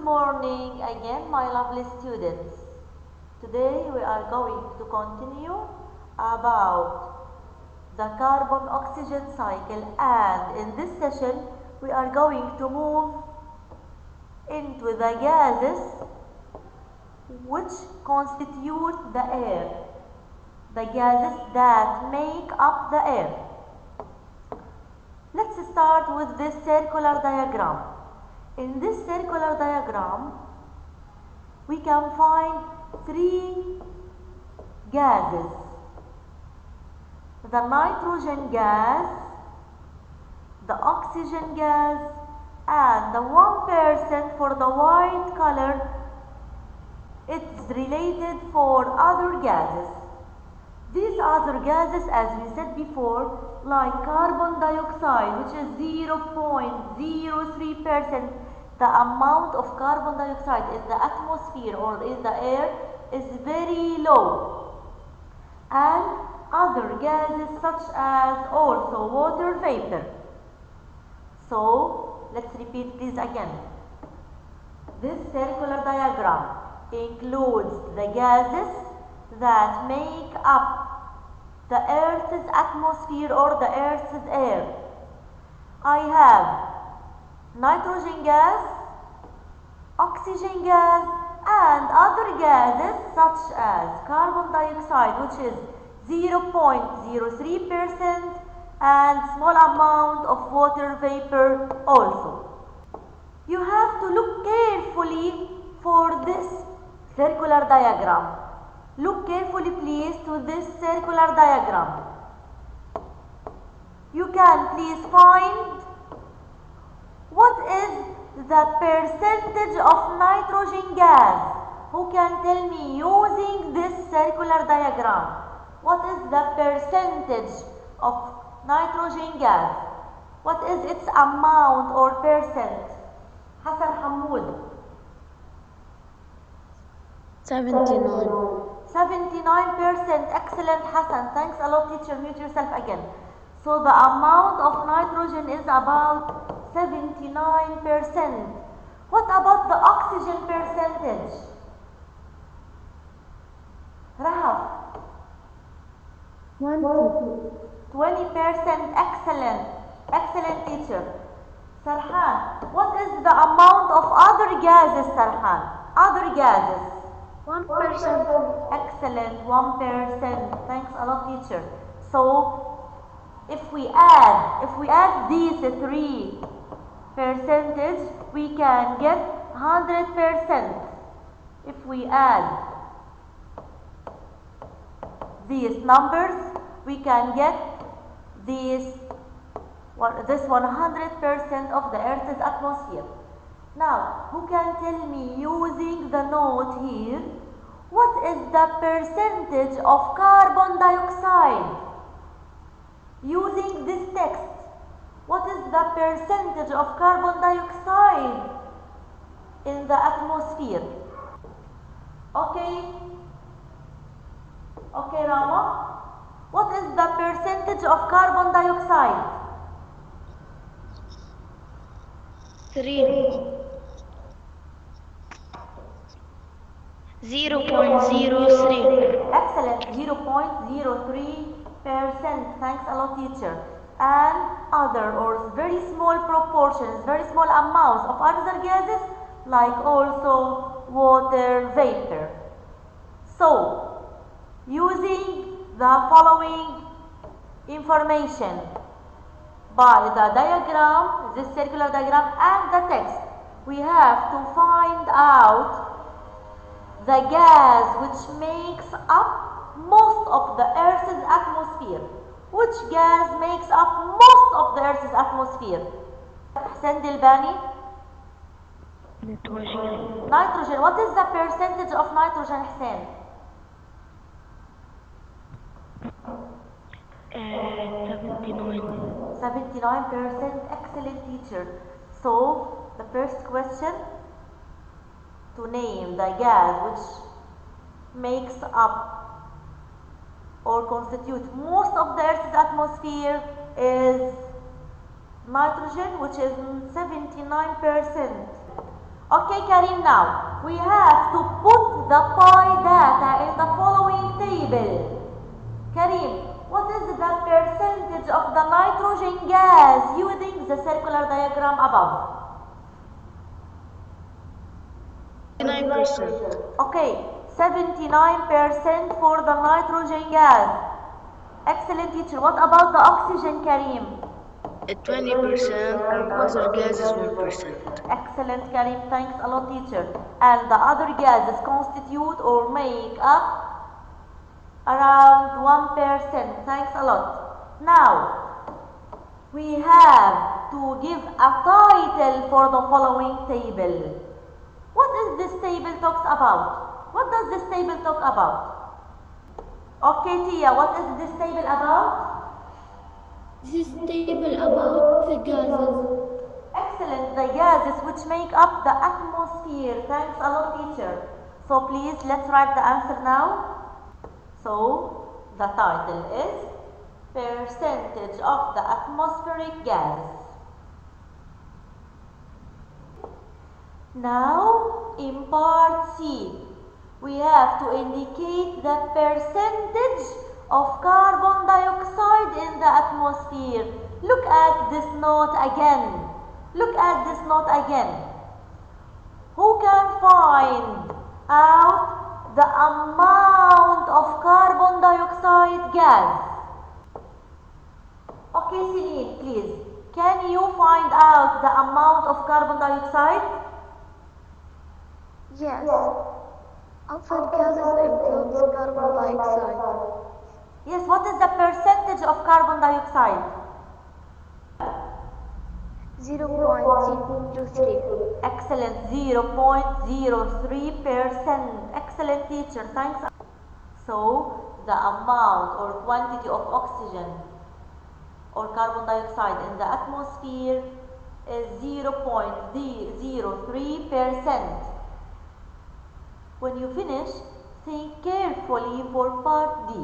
morning again, my lovely students. Today we are going to continue about the carbon-oxygen cycle, and in this session we are going to move into the gases which constitute the air, the gases that make up the air. Let's start with this circular diagram. In this circular diagram, we can find three gases: the nitrogen gas, the oxygen gas, and the 1% for the white color. It's related for other gases. These other gases, as we said before, like carbon dioxide, which is 0.03%, the amount of carbon dioxide in the atmosphere or in the air is very low. And other gases such as also water vapor. So, let's repeat this again. This circular diagram includes the gases that make up the Earth's atmosphere or the Earth's air. I have nitrogen gas, oxygen gas, and other gases such as carbon dioxide, which is 0.03%, and small amount of water vapor also. You have to look carefully for this circular diagram. Look carefully please to this circular diagram. You can please find what is the percentage of nitrogen gas. Who can tell me using this circular diagram? What is the percentage of nitrogen gas? What is its amount or percent? Hassan Hamoud. 79. 79%. Excellent, Hassan. Thanks a lot, teacher. Mute yourself again. So the amount of nitrogen is about 79%. What about the oxygen percentage? Rahaf. 20%. Excellent. Excellent, teacher. Sarhan, what is the amount of other gases, Sarhan? Other gases. 1%. Excellent, 1%. Thanks a lot, teacher. So, if we add these three percentage, we can get 100%. If we add these numbers, we can get this 100% of the Earth's atmosphere. Now, who can tell me using the note here, what is the percentage of carbon dioxide? Using this text, what is the percentage of carbon dioxide in the atmosphere? Okay, Rama, what is the percentage of carbon dioxide? 0.03. Excellent, 0.03%. Thanks a lot, teacher. And other or very small proportions, very small amounts of other gases like also water vapor. So, using the following information by the diagram, this circular diagram and the text, we have to find out the gas which makes up most of the Earth's atmosphere. Which gas makes up most of the Earth's atmosphere? Hussein Dilbani? Nitrogen. What is the percentage of nitrogen, Hussein? 79%. Excellent, teacher. So, the first question, to name the gas which makes up or constitute most of the Earth's atmosphere is nitrogen, which is 79%. Okay, Karim, now we have to put the pi data in the following table. Karim, what is the percentage of the nitrogen gas using the circular diagram above? 9%. Okay, 79% for the nitrogen gas. Excellent, teacher. What about the oxygen, Karim? 20% and other gases 1%. Excellent, Karim. Thanks a lot, teacher. And the other gases constitute or make up around 1%. Thanks a lot. Now, we have to give a title for the following table. What is this table talks about? What does this table talk about? Okay, Tia, what is this table about? This table about the gases. Excellent, the gases which make up the atmosphere. Thanks a lot, teacher. So please, let's write the answer now. So, the title is percentage of the atmospheric gases. Now, in part C, we have to indicate the percentage of carbon dioxide in the atmosphere. Look at this note again. Look at this note again. Who can find out the amount of carbon dioxide gas? Okay, Celine, please. Can you find out the amount of carbon dioxide? Yes. Outside gases includes carbon dioxide. Yes, what is the percentage of carbon dioxide? 0.03. Excellent, 0.03%. Excellent, teacher, thanks. So, the amount or quantity of oxygen or carbon dioxide in the atmosphere is 0.03%. When you finish, think carefully for part D.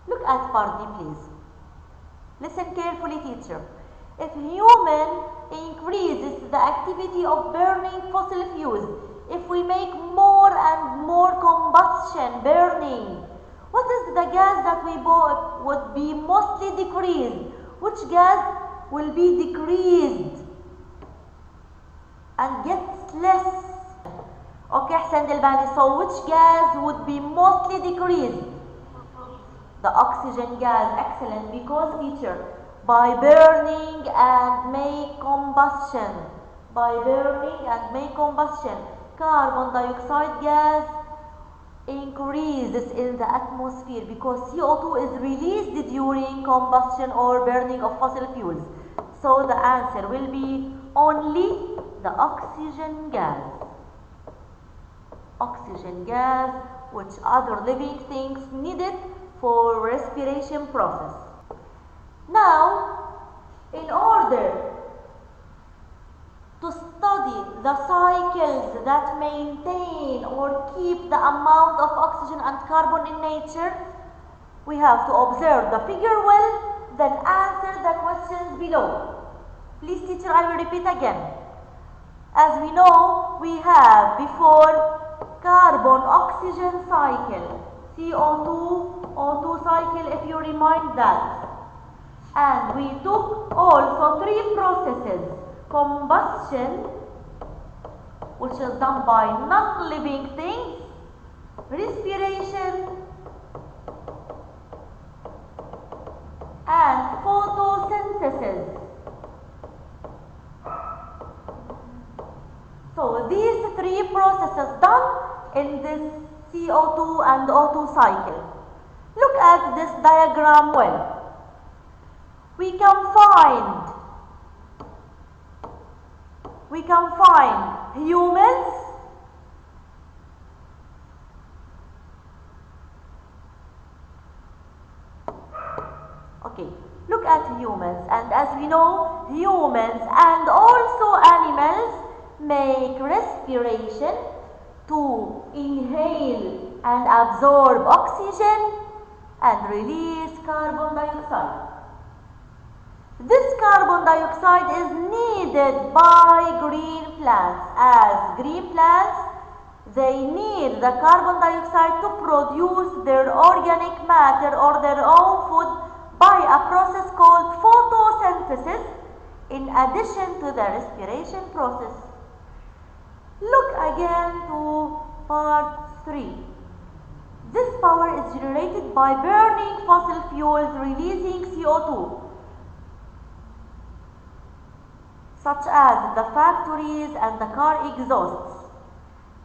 Look at part D, please. Listen carefully, teacher. If human increases the activity of burning fossil fuels, if we make more and more combustion burning, what is the gas that would be mostly decreased? Which gas will be decreased and gets less? Okay, Hassan Delbani, so which gas would be mostly decreased? The oxygen gas. Excellent, because teacher, by burning and make combustion, carbon dioxide gas increases in the atmosphere because CO2 is released during combustion or burning of fossil fuels. So the answer will be only the oxygen gas. Oxygen gas, which other living things needed for respiration process. Now, in order to study the cycles that maintain or keep the amount of oxygen and carbon in nature, we have to observe the figure well, then answer the questions below. Please, teacher, I will repeat again. As we know, we have before carbon-oxygen cycle, CO2, O2 cycle, if you remind that. And we took also three processes: combustion, which is done by non-living things, respiration, and photosynthesis. So these three processes done in this CO2 and O2 cycle. Look at this diagram well. We can find humans, okay, look at humans, and as we know, humans and also animals make respiration to inhale and absorb oxygen and release carbon dioxide. This carbon dioxide is needed by green plants. As green plants, they need the carbon dioxide to produce their organic matter or their own food by a process called photosynthesis in addition to the respiration process. Look again to part 3. This power is generated by burning fossil fuels releasing CO2, such as the factories and the car exhausts.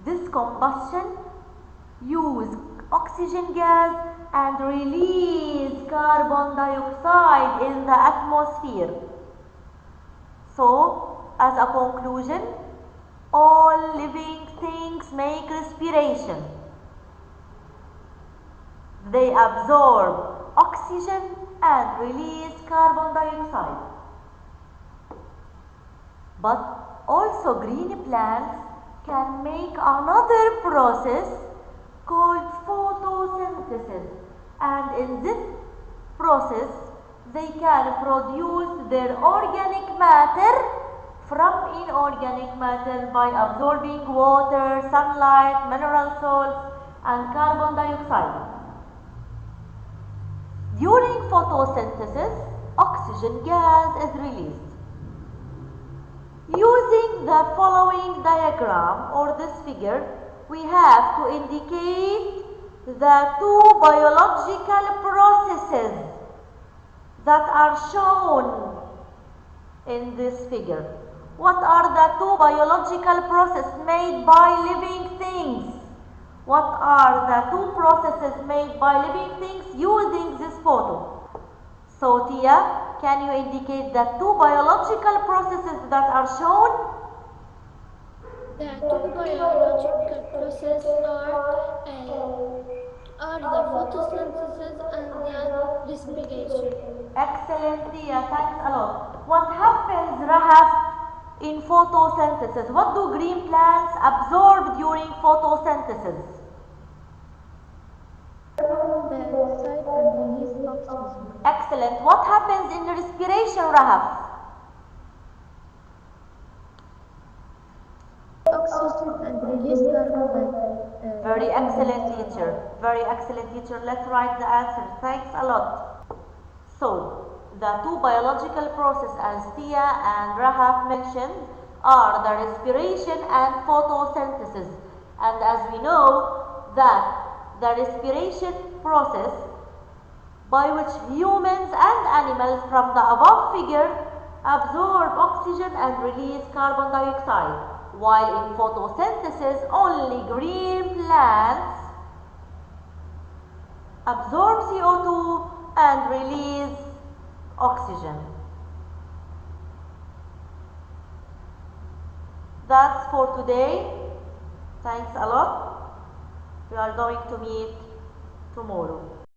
This combustion uses oxygen gas and release carbon dioxide in the atmosphere. So, as a conclusion, all living things make respiration. They absorb oxygen and release carbon dioxide. But also green plants can make another process called photosynthesis, and in this process they can produce their organic matter from inorganic matter by absorbing water, sunlight, mineral salts, and carbon dioxide. During photosynthesis, oxygen gas is released. Using the following diagram or this figure, we have to indicate the two biological processes that are shown in this figure. What are the two biological processes made by living things? What are the two processes made by living things using this photo? So Tia, can you indicate the two biological processes that are shown? The two biological processes are the photosynthesis and the respiration. Excellent, Tia. Thanks a lot. What happens, Rahaf, in photosynthesis? What do green plants absorb during photosynthesis? Carbon dioxide and release oxygen. Excellent. What happens in respiration, Rahaf? Oxygen and release carbon dioxide. Very excellent, teacher. Very excellent, teacher. Let's write the answer. Thanks a lot. So, the two biological processes, as Tia and Rahaf mentioned, are the respiration and photosynthesis. And as we know that the respiration process by which humans and animals from the above figure absorb oxygen and release carbon dioxide, while in photosynthesis only green plants absorb CO2 and release oxygen. That's for today. Thanks a lot. We are going to meet tomorrow.